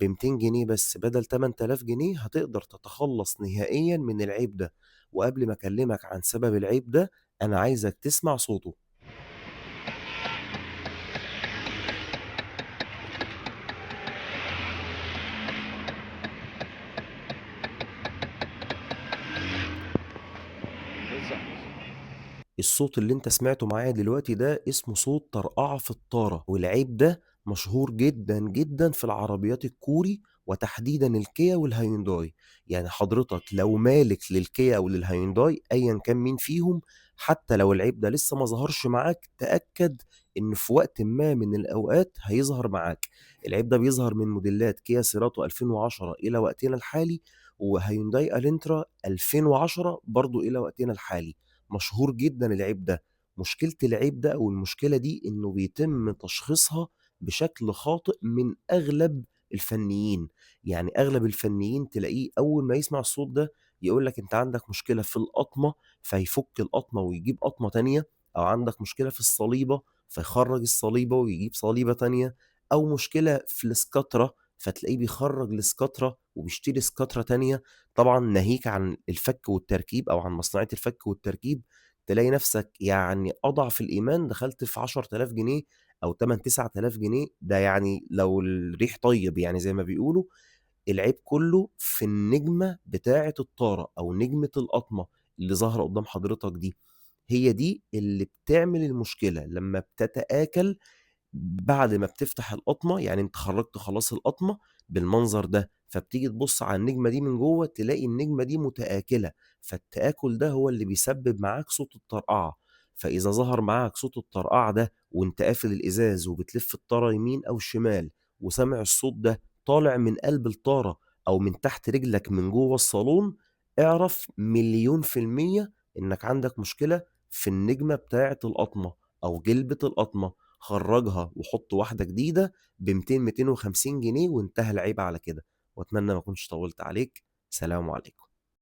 ب200 جنيه بس بدل 8000 جنيه هتقدر تتخلّص نهائيًا من العيب ده، وقبل ما أكلمك عن سبب العيب ده، أنا عايزك تسمع صوته. بالضبط. الصوت اللي أنت سمعته معايا دلوقتي ده اسمه صوت طرقعة في الطارة، والعيب ده مشهور جدًا، جدًا في العربيات الكوري وتحديدًا الكيا والهيونداي. يعني حضرتك لو مالك للكيا أو للهيونداي أيًا كان مين فيهم، حتى لو العيب ده لسه ما ظهرش معاك، تأكد إن في وقت ما من الأوقات هيظهر معاك. العيب ده بيظهر من موديلات كيا سيراتو 2010 إلى وقتنا الحالي، وهيونداي ألينترا 2010 برضه إلى وقتنا الحالي. مشهور جدًا العيب ده. مشكلة العيب ده أو المشكلة دي إنه بيتم تشخيصها بشكل خاطئ من أغلب الفنيين. يعني أغلب الفنيين تلاقيه أول ما يسمع الصوت ده يقول لك أنت عندك مشكلة في القطمة، فيفك القطمة ويجيب قطمة تانية، أو عندك مشكلة في الصليبة فيخرّج الصليبة ويجيب صليبة تانية، أو مشكلة في الإسكاترا فتلاقيه بيخرّج الإسكاترا وبيشتري إسكاترا تانية. طبعًا ناهيك عن الفك والتركيب أو عن مصنعية الفك والتركيب، تلاقي نفسك يعني أضعف الإيمان دخلت في 10,000 جنيه أو 8، 9000 جنيه، ده يعني لو الريح طيب يعني زي ما بيقولوا. العيب كله في النجمة بتاعة الطارة أو نجمة القطمة اللي ظاهرة قدّام حضرتك دي، هي دي اللي بتعمل المشكلة لمّا بتتآكل بعد ما بتفتح القطمة. يعني أنت خرّجت خلاص القطمة بالمنظر ده، فبتيجي تبُص على النجمة دي من جوّه تلاقي النجمة دي متآكلة، فالتآكل ده هو اللي بيسبب معاك صوت الطرقعة. فإذا ظهر معاك صوت الطرقعة ده وأنت قافل الإزاز وبتلف الطارة يمين أو شمال، وسامع الصوت ده طالع من قلب الطارة أو من تحت رجلك من جوّه الصالون، اعرف مليون في المِيّة إنك عندك مشكلة في النجمة بتاعة القطمة أو جلبة القطمة. خرّجها وحُط واحدة جديدة ب200، 250 جنيه وانتهى العيب على كده. وأتمنى ما أكونش طوّلت عليك. سلام عليكم.